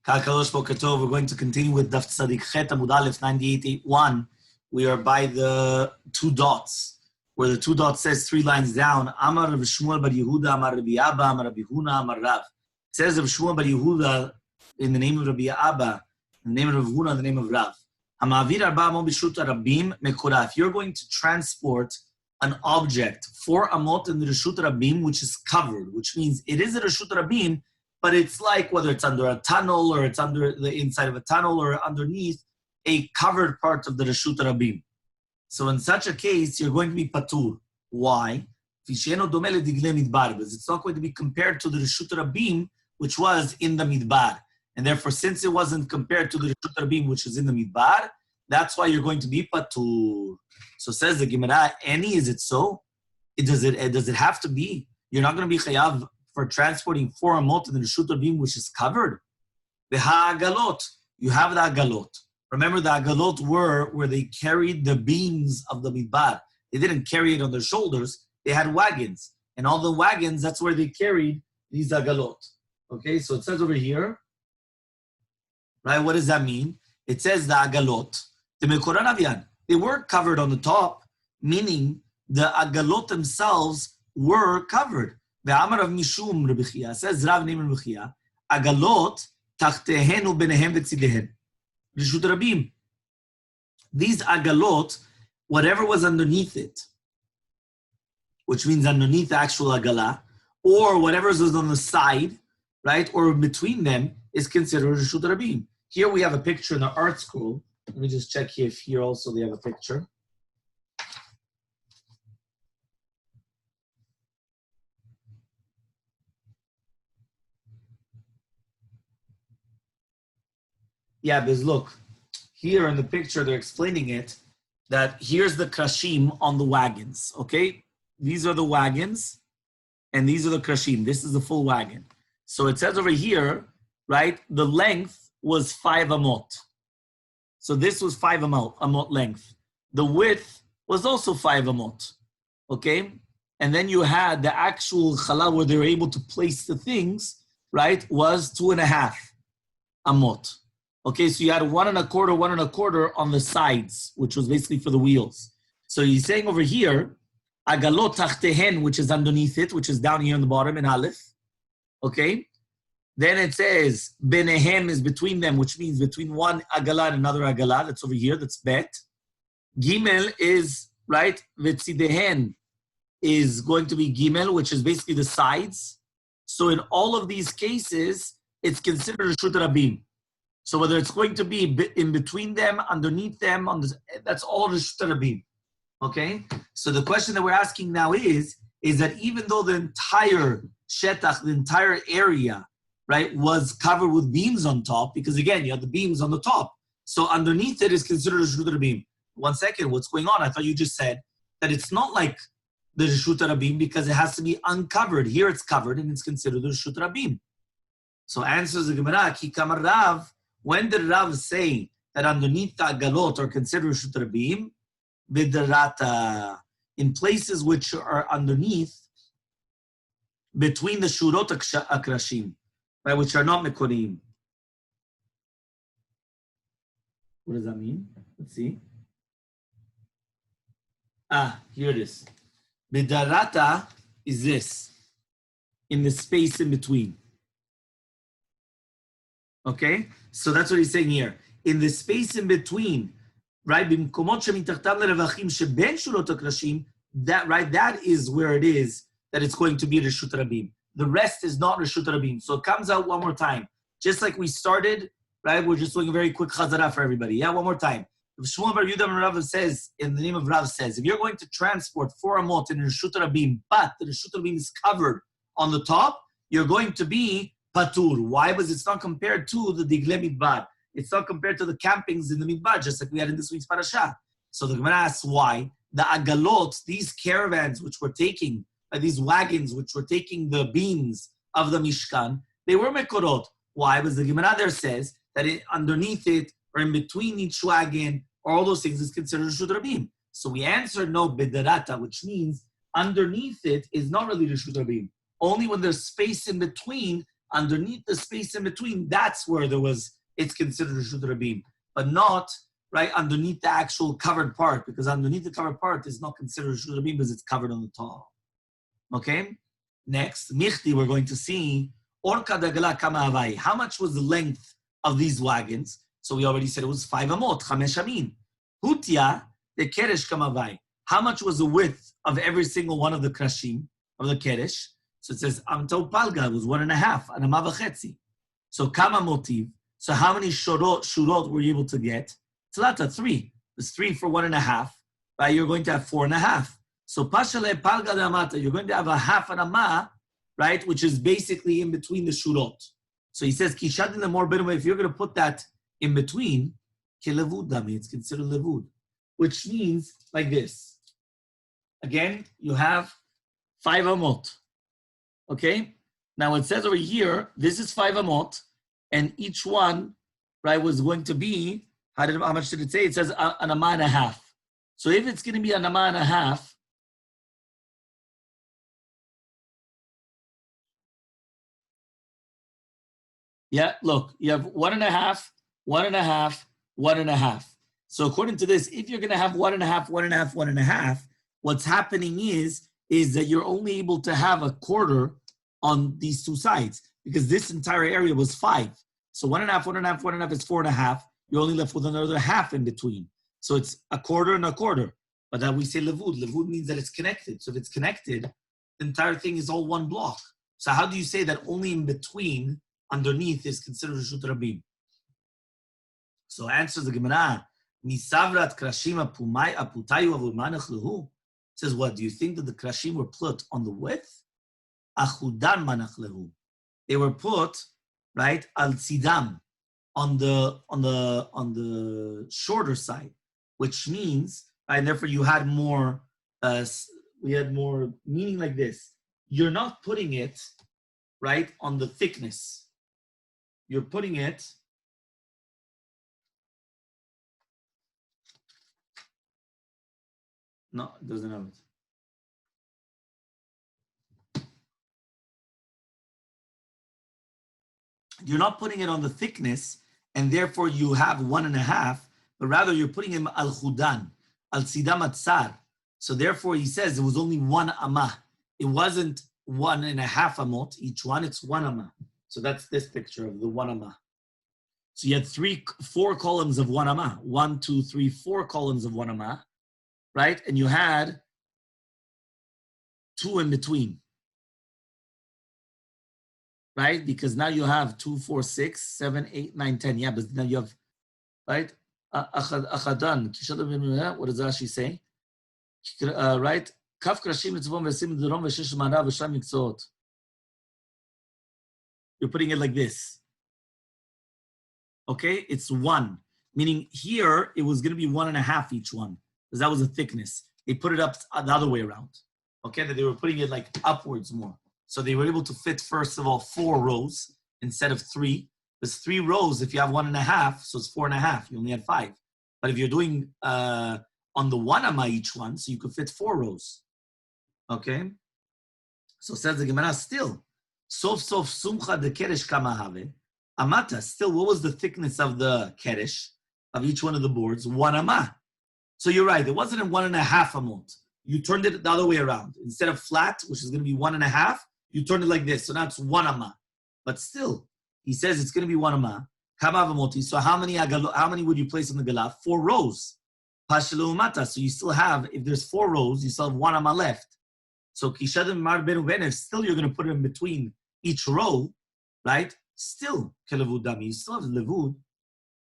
Kalkalosh Bokatov, we're going to continue with Daf Tzadik Chet Amud Aleph 9881. We are by the two dots, where the two dots says 3 lines down. Amar Rav Shmuel bar Yehuda, Amar Rabbi Abba, Amar Rabbi Huna, Amar Rav. It says Rav Shmuel bar Yehuda in the name of Rabbi Abba, in the name of Rav Huna, in the name of Rav. Hamavir arba amot b'shuta rabim mekora. If you're going to transport an object 4 amot in the Reshut Rabim, which is covered, which means it is a Reshut Rabim, but it's like whether it's under a tunnel or it's under the inside of a tunnel or underneath a covered part of the Reshut Rabim. So in such a case, you're going to be patur. Why? Because it's not going to be compared to the Reshut Rabim, which was in the Midbar. And therefore, since it wasn't compared to the Reshut Rabim, which is in the Midbar, that's why you're going to be patur. So says the Gemara, is it so? Does it have to be? You're not going to be chayav for transporting 4 amot in the Reshut Rabim, which is covered. The ha'agalot, you have the agalot. Remember, the agalot were where they carried the beams of the midbar. They didn't carry it on their shoulders. They had wagons. And all the wagons, that's where they carried these agalot. Okay, so it says over here, right, what does that mean? It says the agalot. The mekoran avian, they were covered on the top, meaning the agalot themselves were covered. The Amar of Mishum Rabbi Chia says Rav name Rabbi Chia, agalot tachtehenu benehem vetzidehen. Reshut Rabim. These agalot, whatever was underneath it, which means underneath the actual agala, or whatever was on the side, right, or between them, is considered Reshut Rabim. Here we have a picture in the art school. Let me just check if here also they have a picture. Yeah, because look, here in the picture, they're explaining it, that here's the krashim on the wagons, okay? These are the wagons, and these are the krashim. This is the full wagon. So it says over here, right, the length was 5 amot. So this was 5 amot length. The width was also 5 amot, okay? And then you had the actual chala where they were able to place the things, right, was 2.5 amot. Okay, so you had 1 1/4 on the sides, which was basically for the wheels. So he's saying over here, agalot tachtehen, which is underneath it, which is down here on the bottom in Aleph. Okay, then it says benehem is between them, which means between one agala and another agala. That's over here. That's bet. Gimel is right. Vetzidehen is going to be gimel, which is basically the sides. So in all of these cases, it's considered Reshut Rabim. So whether it's going to be in between them, underneath them, that's all Reshut Rabim. Okay? So the question that we're asking now is that even though the entire shetach, the entire area, right, was covered with beams on top, because again, you have the beams on the top. So underneath it is considered Reshut Rabim. 1 second, what's going on? I thought you just said that it's not like the Reshut Rabim because it has to be uncovered. Here it's covered and it's considered the Reshut Rabim. So answers the Gemara, Ki Kamar Rav, when did Rav say that underneath the agalot are considered Reshut Rabim? B'derata, in places which are underneath, between the shurot akrashim, right, which are not mekorim. What does that mean? Let's see. Here it is. B'derata is this, in the space in between. Okay, so that's what he's saying here. In the space in between, right, that right, that is where it is that it's going to be Reshut Rabim. The rest is not Reshut Rabim. So it comes out one more time. Just like we started, right, we're just doing a very quick chazara for everybody. Yeah, one more time. Shmuel bar Yehuda Rav says, in the name of Rav says, if you're going to transport 4 amot in Reshut Rabim, but the Reshut Rabim is covered on the top, you're going to be patur. Why? Because it's not compared to the digle midbar. It's not compared to the campings in the midbar, just like we had in this week's parasha. So the Gemara asks why. The agalot, these caravans which were taking, these wagons which were taking the beams of the Mishkan, they were mekorot. Why? Because the Gemara there says that underneath it, or in between each wagon, or all those things is considered Reshut Rabim. So we answered no, b'derata, which means underneath it is not really Reshut Rabim. Only when there's space in between, underneath the space in between, that's where it's considered Reshut Rabim, but not right underneath the actual covered part, because underneath the covered part is not considered Reshut Rabim because it's covered on the top. Okay? Next, Michti, we're going to see Orka Dagala Kama Havai. How much was the length of these wagons? So we already said it was 5 amot, 5 amin. Hutia, the Keresh Kama Havai. How much was the width of every single one of the krashim, of the keresh? So it says, Amtau Palga was 1.5, and Ama Vachetzi. So Kama Motiv. So how many shurot were you able to get? Tlata, 3. There's 3 for 1.5. Right? You're going to have 4.5. So Pashale Palga de Amata, you're going to have a half an Ama, right? Which is basically in between the shurot. So he says, Kishad in the more better way, if you're going to put that in between, Kelevud Dami, it's considered levud. Which means like this. Again, you have 5 amot. Okay? Now it says over here, this is 5 amot, and each one, right, was going to be, how much did it say? It says an amma and a half. So if it's going to be an amma and a half, yeah, look, you have 1.5, 1.5, 1.5. So according to this, if you're going to have 1.5, 1.5, 1.5, what's happening is that you're only able to have a quarter on these two sides because this entire area was 5. So 1.5, 1.5, 1.5 is 4.5. You're only left with another half in between. So it's a quarter and a quarter. But then we say levud. Levud means that it's connected. So if it's connected, the entire thing is all one block. So how do you say that only in between, underneath, is considered Reshut Rabim? So answers the Gemara, Misavrat krashim aputayu avur manach lehu. Says what? Do you think that the krashim were put on the width? Achudan manach lehu. They were put, right, al tzidam, on the shorter side, which means, and therefore you had more. We had more meaning like this. You're not putting it, right, on the thickness. You're putting it. No, it doesn't have it. You're not putting it on the thickness, and therefore you have 1.5, but rather you're putting him al chudan, al sidam atzar. So therefore he says it was only 1 amah. It wasn't 1.5 amot each one, it's 1 amah. So that's this picture of the 1 amah. So you had 4 columns of 1 amah. 1, 2, 3, 4 columns of 1 amah. Right? And you had 2 in between. Right? Because now you have 2, 4, 6, 7, 8, 9, 10. Yeah, but now you have, right? Achadan. What does Rashi say? Right? Kaf krashim mitzvon v'sim d'rom v'shesh mara v'sham miktzot. You're putting it like this. Okay? It's 1. Meaning here, it was going to be 1.5 each one. Because that was the thickness. They put it up the other way around. Okay, that they were putting it like upwards more. So they were able to fit, first of all, 4 rows instead of 3. There's 3 rows if you have 1.5, so it's 4.5. You only had 5. But if you're doing on the 1 amma each one, so you could fit 4 rows. Okay? So says the Gemara still. Sof sof sumcha de keresh kama have. Amata, still, what was the thickness of the keresh, of each one of the boards? 1 amma. So you're right, it wasn't a 1.5 amot. You turned it the other way around. Instead of flat, which is going to be 1.5, you turned it like this. So now it's 1 amma. But still, he says it's going to be 1 amma. So how many would you place on the galah? 4 rows. So you still have, if there's 4 rows, you still have 1 amma left. So kishadim mar ben uben, still you're going to put it in between each row, right? Still, kelevud dami, you still have levud.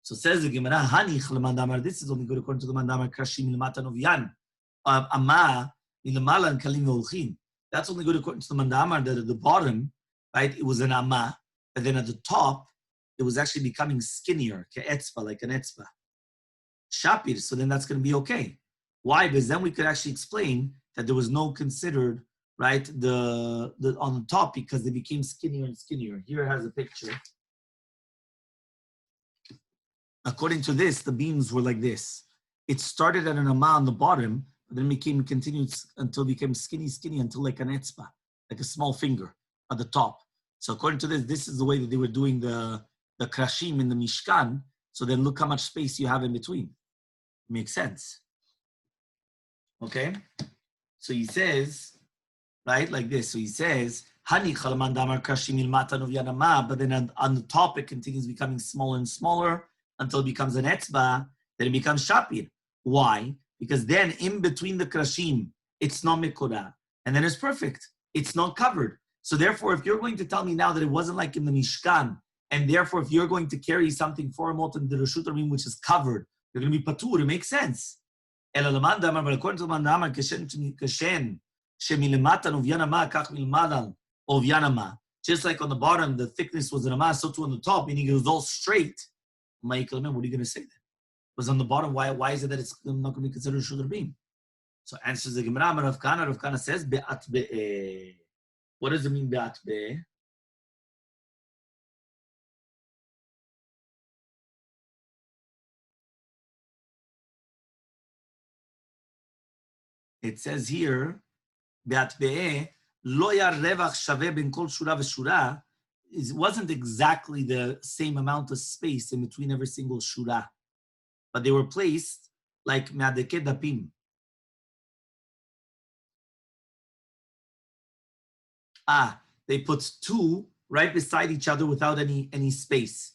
So says the Gemara, Hanich lemandamar. This is only good according to the mandamar krashim lemata novian. Amma ilamala and kalim volchim. That's only good according to the mandamar that at the bottom, right, it was an amma, and then at the top, it was actually becoming skinnier, ke'etzba, like an etzba. Shapir, so then that's going to be okay. Why? Because then we could actually explain that there was no considered, right, the on the top because they became skinnier and skinnier. Here it has a picture. According to this, the beams were like this. It started at an amma on the bottom, but then continued until it became skinny, until like an etzba, like a small finger at the top. So according to this, this is the way that they were doing the krashim in the Mishkan. So then look how much space you have in between. Makes sense. Okay? So he says, right, like this. So he says, Hani Khalaman Damar Krashim Ilmatan of Yanama, but then on the top it continues becoming smaller and smaller until it becomes an etzba, then it becomes shapir. Why? Because then in between the krashim, it's not mikora, and then it's perfect. It's not covered. So therefore, if you're going to tell me now that it wasn't like in the Mishkan, and therefore if you're going to carry something for a mot in the Reshut Rabim which is covered, you're going to be patur. It makes sense. But according to the Mandamar, kashen shemilematan uvyanama kach milmadan uvyanama. Just like on the bottom, the thickness was an amah, so too on the top, meaning it was all straight. What are you going to say then? It was on the bottom. Why is it that it's not going to be considered Reshut Rabim? So answers the Gemara. Rav Kana says be'at be'eh. What does it mean be'at be'eh? It says here, be'at be'eh, lo yarevach shaveh ben kol shura v'shura. It wasn't exactly the same amount of space in between every single shura, but they were placed like me'adeke dapim. They put two right beside each other without any space,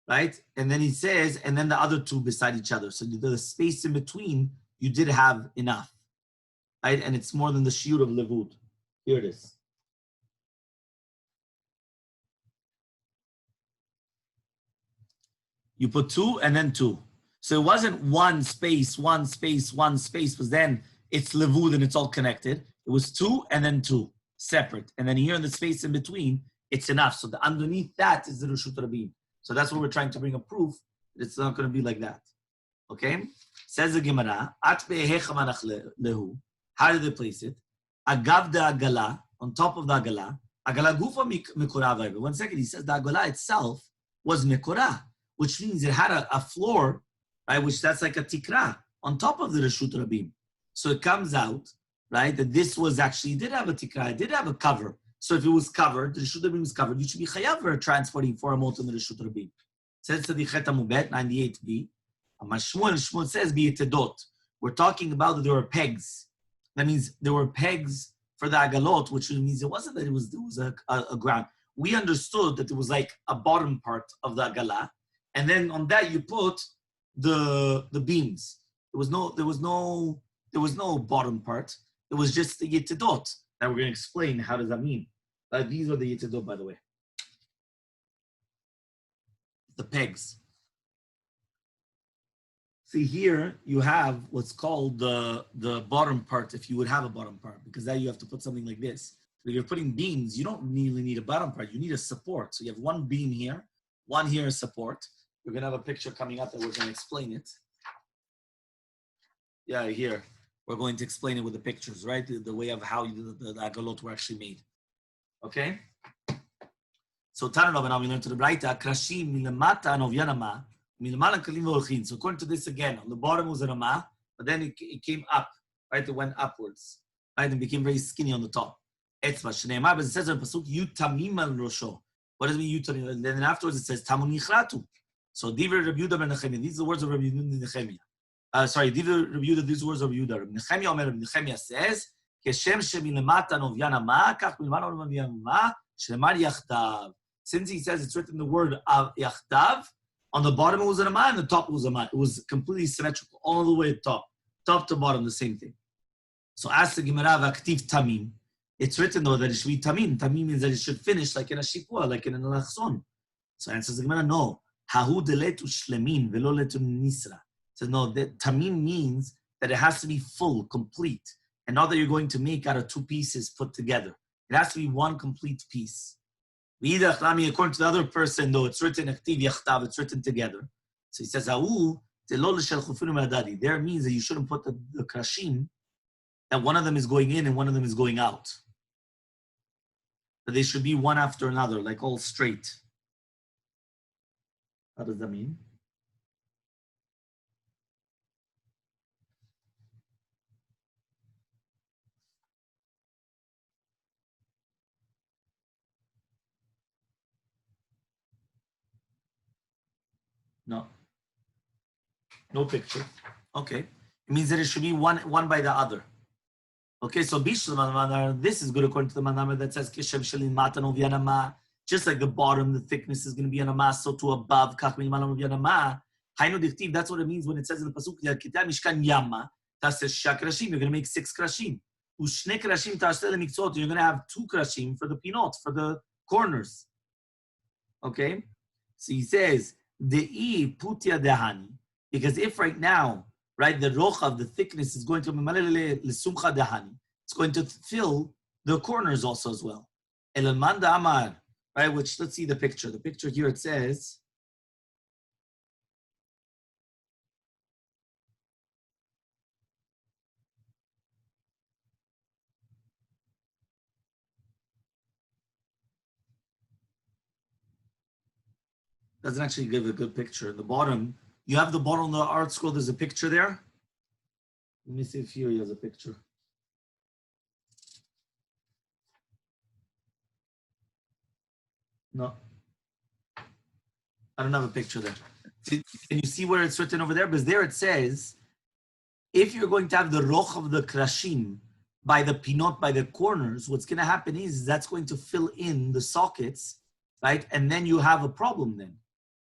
right? And then he says, and then the other two beside each other. So the space in between, you did have enough, right? And it's more than the shiur of levud. Here it is. You put two and then two. So it wasn't one space, one space, one space, but then it's levud and it's all connected. It was two and then two, separate. And then here in the space in between, it's enough. So the underneath that is the Reshut Rabim. So that's what we're trying to bring a proof that it's not going to be like that. Okay? Says the Gemara, At lehu. How did they place it? Agav de agala, on top of the agala. Agala gufa mikora. 1 second, he says the agala itself was mikora, which means it had a floor, right? Which that's like a tikra on top of the Reshut Rabim. So it comes out, right, that this was actually, did have a tikra, it did have a cover. So if it was covered, the Reshut Rabim is covered, you should be chayav for transporting for a mot in the Reshut Rabim. Says to the Chet Amubet, 98b. Shmuel says, b'yetedot. We're talking about that there were pegs. That means there were pegs for the agalot, which means it wasn't that it was a ground. We understood that it was like a bottom part of the agala, and then on that you put the beams. There was no bottom part. It was just the yetedot. Now we're going to explain how does that mean. These are the yetedot, by the way. The pegs. See here, you have what's called the bottom part, if you would have a bottom part, because now you have to put something like this. If you're putting beams, you don't really need a bottom part. You need a support. So you have one beam here, one here is support. We're going to have a picture coming up that we're going to explain it. Yeah, here. We're going to explain it with the pictures, right? The way of how the agalot were actually made. Okay? So Tananov, now we learn to the Braita, Krashim milamata novyanama. So according to this again, on the bottom was an amah, but then it came up, right? It went upwards, right? And became very skinny on the top. Etzva, Shneimar, but it says in the pasuk, Yutamim al rosho. What does it mean, Yutamim? And then afterwards it says, Tamun yichratu. So Divrei Rabbi Yehuda ben Nechemia. These are the words of Rabbi Yehuda ben Nechemia. Divrei Rabbi Yehuda, these are the words of Rabbi Yehuda. Rabbi Nechemia Omer, Rabbi Nechemia says, Keshem shemilemata novyan amah, kach milmana novyan amah, shneimar yachdav. Since he says it's written the word of yachdav, on the bottom it was an amah, and the top was amah. It was completely symmetrical, all the way to top to bottom, the same thing. So ask the Gemara v'aktiv tamim. It's written though that it should be tamim. Tamim means that it should finish like in a shipua, like in an alachson. So answers the Gemara, no. Hahu deletu shlemin velo letu nisra. So no, that tamim means that it has to be full, complete, and not that you're going to make out of two pieces put together. It has to be one complete piece. According to the other person, though, it's written aktiv yachtav, it's written together. So he says, there means that you shouldn't put the krashim, that one of them is going in and one of them is going out. That they should be one after another, like all straight. What does that mean? No. No picture. Okay. It means that it should be one by the other. Okay, so this is good according to the Manamar that says Kishem Shalin Matan Ovianama. Just like the bottom, the thickness is going to be anama, so to above Kachmin Malam Ovianama. Hainu Dichtiv, that's what it means when it says in the Pasuk, Kita Mishkan Yama, that says Shakrashim, you're going to make 6 krashim. Ushne krashim Tashtele Mikzot, you're going to have 2 krashim for the pinot, for the corners. Okay? So he says, De'i Putya Dehani. Because if right now, right, the rochav, the thickness is going to lesumcha dehani. It's going to fill the corners also as well. Elamanda amar, right? Which let's see the picture. The picture here it says. Doesn't actually give a good picture. At the bottom, you have the bottom of the art scroll. There's a picture there. Let me see if here he has a picture. No. I don't have a picture there. Can you see where it's written over there? Because there it says, if you're going to have the roch of the krashim by the pinot, by the corners, what's going to happen is that's going to fill in the sockets, right? And then you have a problem then,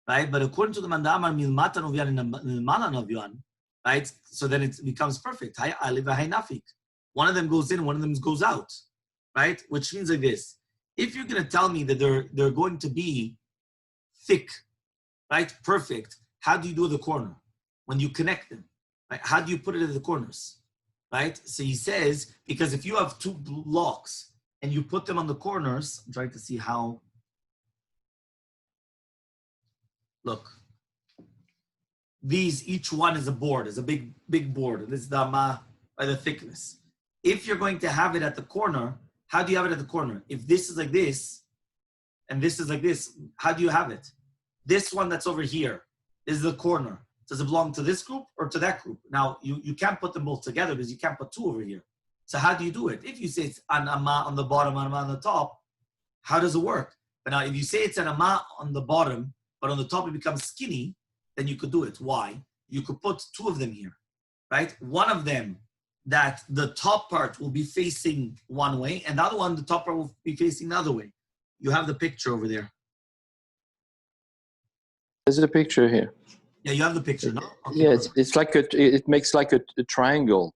right? But according to the mandamar milmatan ovyan and malan ovyan, right? So then it becomes perfect. One of them goes in, one of them goes out, right? Which means like this. If you're going to tell me that they're going to be thick, right? Perfect. How do you do the corner? When you connect them, right? How do you put it at the corners, right? So he says, because if you have 2 blocks and you put them on the corners, I'm trying to see how. Look. These, each one is a board, is a big board. And this is the amma by the thickness. If you're going to have it at the corner, how do you have it at the corner? If this is like this, and this is like this, how do you have it? This one that's over here is the corner. Does it belong to this group or to that group? Now, you can't put them both together because you can't put 2 over here. So how do you do it? If you say it's an amma on the bottom, an amma on the top, how does it work? But now, if you say it's an amma on the bottom, but on the top it becomes skinny, then you could do it. Why? You could put 2 of them here, right? One of them that the top part will be facing one way, and the other one, the top part will be facing the other way. You have the picture over there. There's a picture here. Yeah, you have the picture, no? Okay, yeah, it's like it makes like a triangle.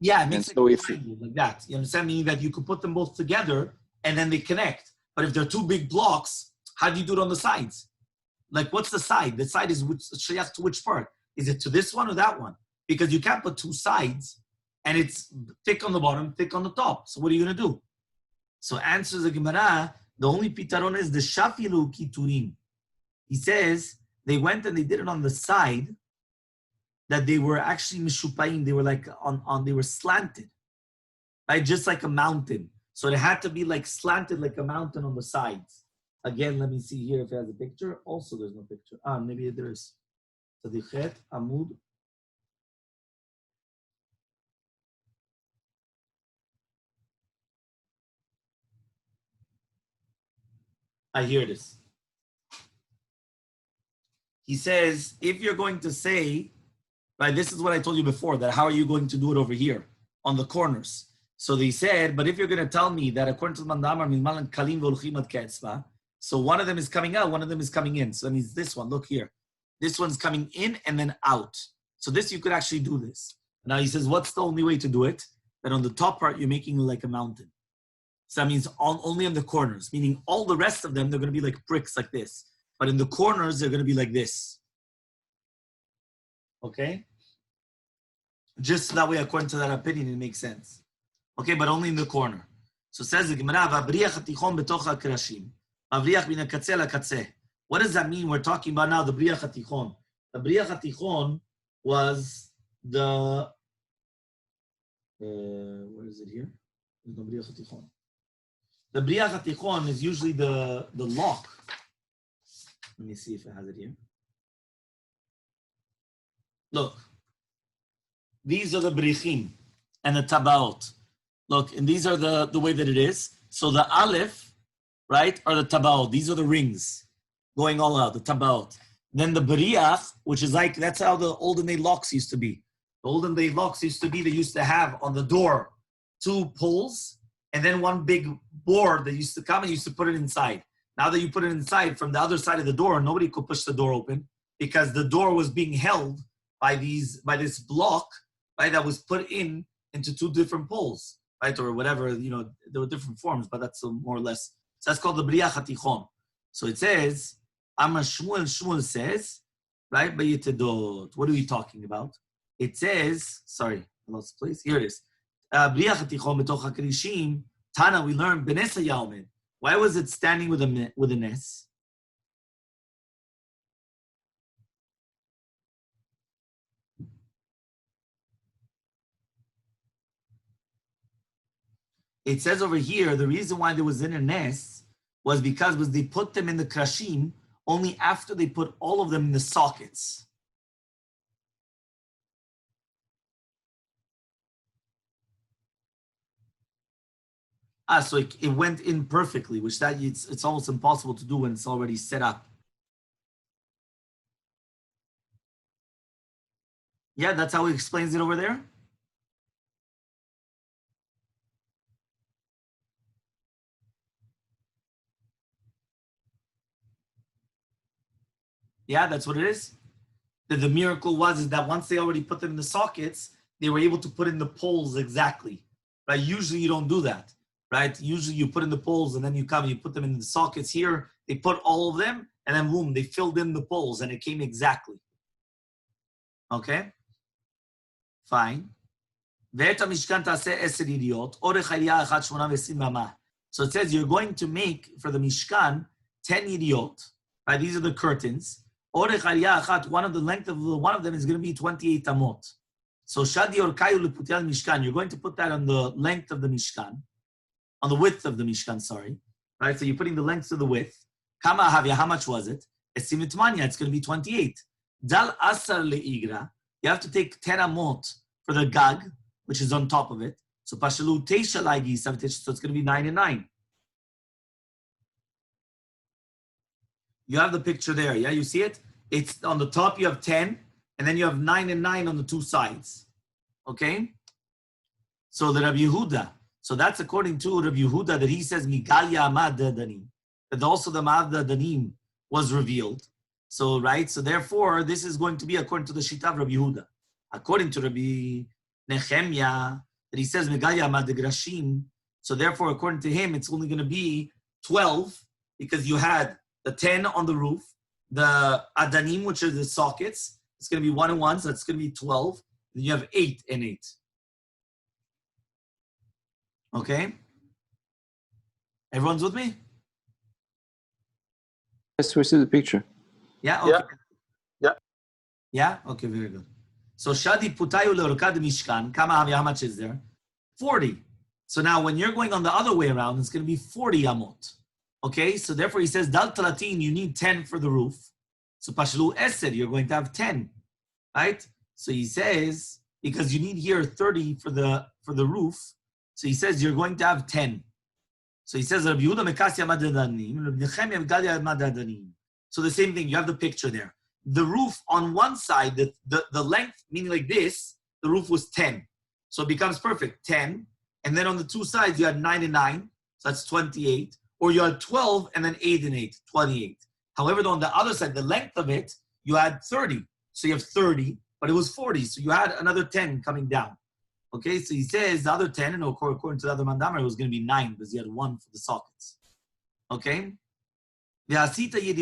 Yeah, it makes like a triangle like that. You understand? Meaning that you could put them both together and then they connect. But if they're 2 big blocks, how do you do it on the sides? Like, what's the side? The side is shayach to which part? Is it to this one or that one? Because you can't put 2 sides and it's thick on the bottom, thick on the top. So what are you going to do? So answers the Gemara, the only pitaron is the shafilu kiturim. He says they went and they did it on the side that they were actually mishupayim. They were like they were slanted, right? Just like a mountain. So it had to be like slanted like a mountain on the sides. Again, let me see here if it has a picture. Also, there's no picture. Maybe there is. Sadichet, Amud. Here it is. He says, if you're going to say, right, this is what I told you before, that how are you going to do it over here on the corners? So they said, but if you're going to tell me that according to the Mandamar, Milmalan Kalim Volchim at Ketzva, so one of them is coming out, one of them is coming in. So that means this one, look here. This one's coming in and then out. So this, you could actually do this. Now he says, what's the only way to do it? That on the top part, you're making it like a mountain. So that means only on the corners, meaning all the rest of them, they're going to be like bricks like this. But in the corners, they're going to be like this. Okay? Just that way, according to that opinion, it makes sense. Okay, but only in the corner. So says the Gemara, "V'abriach hatichon betoch hakrashim, v'abriach min hakatzeh lakatzeh." What does that mean? We're talking about now the briach hatichon. The briach hatichon was the where is it here? There's no briach hatichon. The briach hatichon is usually the lock. Let me see if it has it here. Look, these are the brichim and the tabaot. Look, and these are the way that it is. So the aleph, right, are the tabaot. These are the rings going all out, the tabaot. Then the bariach, which is like, that's how the olden day locks used to be. The olden day locks used to be, they used to have on the door 2 pulls and then one big board that used to come and used to put it inside. Now that you put it inside, from the other side of the door, nobody could push the door open because the door was being held by this block, right, that was put into 2 different poles, right, or whatever, there were different forms, but that's more or less. So that's called the bariach hatichon. So it says, Amar Shmuel says, right, Bayitedot. What are we talking about? It says, sorry, I lost the place. Here it is. Bariach hatichon betoch hakrishim. Tana, we learned Benesa Yaumed. Why was it standing with a nes? It says over here, the reason why there was in a nes was because they put them in the krashim only after they put all of them in the sockets. So it went in perfectly, which it's almost impossible to do when it's already set up. Yeah, that's how he explains it over there. Yeah, that's what it is. The miracle is that once they already put them in the sockets, they were able to put in the poles exactly. Right? Usually you don't do that. Right? Usually you put in the poles and then you come and you put them in the sockets. Here, they put all of them and then boom, they filled in the poles and it came exactly. Okay? Fine. So it says you're going to make for the Mishkan 10 idiot. Right? These are the curtains. One of the length of one of them is going to be 28 amot. So shadi orkayu leputial Mishkan. You're going to put that on the length of the Mishkan, on the width of the Mishkan. Sorry, right? So you're putting the length to the width. Kama havya? How much was it? Esimitmania. It's going to be 28. Dal asar leigra. You have to take 10 amot for the gag, which is on top of it. So pashalu teisha laigi. So it's going to be 9 and 9. You have the picture there, yeah? You see it? It's on the top, you have 10, and then you have 9 and 9 on the 2 sides. Okay? So the Rabbi Yehuda, so that's according to Rabbi Yehuda that he says, Migalia Amad Danim. That also the Amad Danim was revealed. So, right? So therefore, this is going to be according to the Shita of Rabbi Yehuda. According to Rabbi Nehemiah, that he says, Migalia Amad Grashim. So therefore, according to him, it's only going to be 12, because you had the 10 on the roof, the adanim, which are the sockets, it's going to be 1 and 1, so it's going to be 12. Then you have 8 and 8. Okay? Everyone's with me? Yes, we see the picture. Yeah? Okay. Yeah. Yeah? Okay, very good. So, Shadi Putayu Leorkad Mishkan, how much is there? 40. So now when you're going on the other way around, it's going to be 40 amot. Okay, so therefore he says, Dal Talatin, you need 10 for the roof. So Pashlu Esed, you're going to have 10. Right? So he says, because you need here 30 for the roof, so he says you're going to have 10. So he says, Rabbi Yehuda Mekasi Amad Adanim, Rabbi Nechemia Galia Amad Adanim. So the same thing, you have the picture there. The roof on one side, the length, meaning like this, the roof was 10. So it becomes perfect, 10. And then on the 2 sides, you had 9 and 9, so that's 28. Or you had 12 and then 8 and 8, 28. However, on the other side, the length of it, you had 30. So you have 30, but it was 40. So you had another 10 coming down. Okay, so he says the other 10, and according to the other mandamar, it was going to be 9 because you had 1 for the sockets. Okay? So it has 30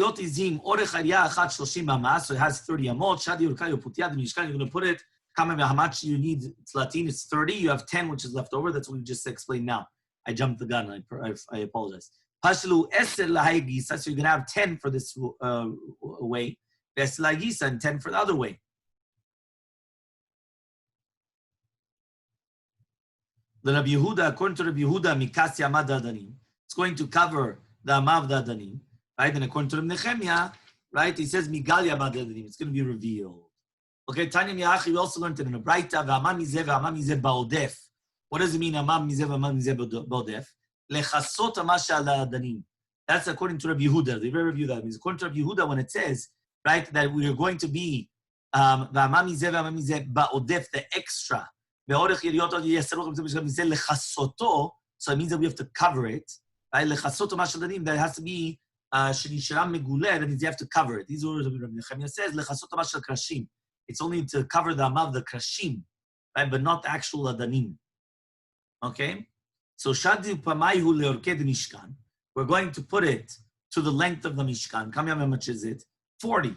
amot. You're going to put it, how much you need, it's Latin, it's 30. You have 10, which is left over. That's what we just explained now. I jumped the gun. I apologize. So you're going to have 10 for this way, and 10 for the other way. The Rabbi Yehuda, according to Rabbi Yehuda, Mikasi Amad Adanim, it's going to cover the Amav Adanim, right? And according to Rabbi Nechemia, right, he says Migali Amad Adanim, it's going to be revealed. Okay, Tanya Miyachi, we also learned it in a Braita, V'amam mizeh ba'odef. What does it mean, Amam mizeh ba'odef? Lechasot amash ala adanim. That's according to Rabbi Yehuda. They very review that. It means according to Rabbi Yehuda, when it says, right? That we are going to be the extra. So it means that we have to cover it. Right? That has to be that means you have to cover it. These words of Rabbi Nechemia says it's only to cover the amav, the krashim, right? But not the actual adanim. Okay? So shadi pamayu leorked mishkan. We're going to put it to the length of the mishkan. How much is it? 40.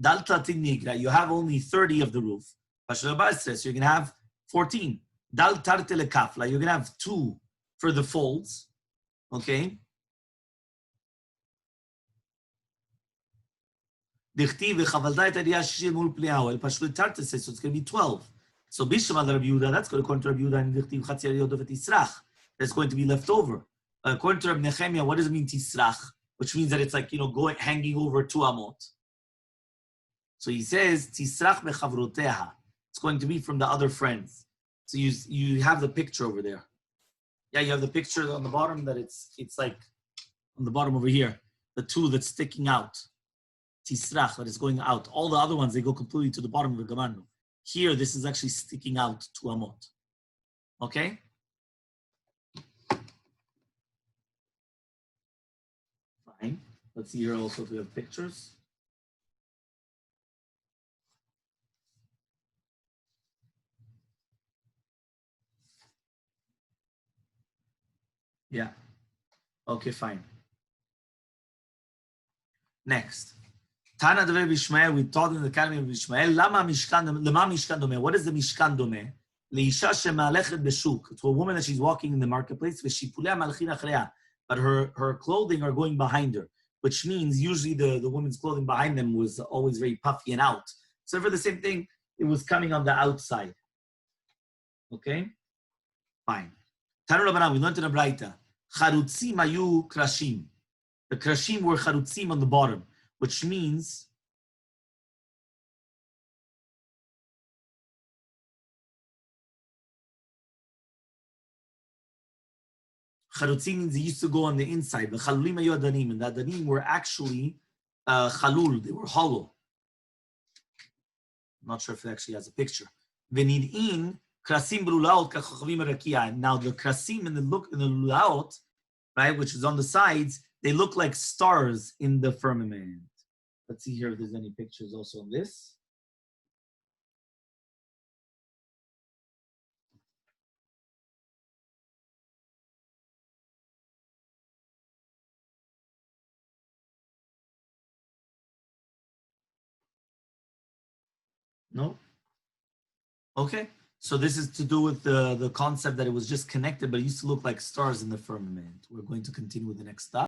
Dalta nigra. You have only 30 of the roof. So you're going to have 14. Dal tarte lekafla. You're going to have 2 for the folds. Okay? So it's going to be 12. So Bishma Rabbi Yehuda, that's going to according to Rabbi Yehuda, and that's going to be left over. According to Rabbi Nechemia, what does it mean tisrach? Which means that it's like, going hanging over 2 amot. So he says tisrach bechavroteha. It's going to be from the other friends. So you have the picture over there. Yeah, you have the picture on the bottom that it's like on the bottom over here, the 2 that's sticking out. Tisrach, that is going out. All the other ones, they go completely to the bottom of the Gamarnu. Here, this is actually sticking out 2 amot. Okay? Fine. Let's see here also if we have pictures. Yeah. Okay, fine. Next. Tana Dever Bishmael, we taught in the Academy of Bishmael, Lama Mishkan Dome. What is the Mishkan Dome? Leisha Shemalechet Beshuk. To a woman that she's walking in the marketplace, but her clothing are going behind her, which means usually the woman's clothing behind them was always very puffy and out. So for the same thing, it was coming on the outside. Okay? Fine. Tanu Rabbanan, we learned in a Braita, Charutzim ayu krashim. The krashim were charutzim on the bottom, which means charutzim means they used to go on the inside. The chalulim ayu adanim, and the adanim were actually chalul, they were hollow. I'm not sure if it actually has a picture. V'nid'in krasim b'lulaot kachachavim arakia. Now the krasim in the lulaot, right, which is on the sides, they look like stars in the firmament. Let's see here if there's any pictures also on this. No? Okay. So this is to do with the concept that it was just connected, but it used to look like stars in the firmament. We're going to continue with the next step.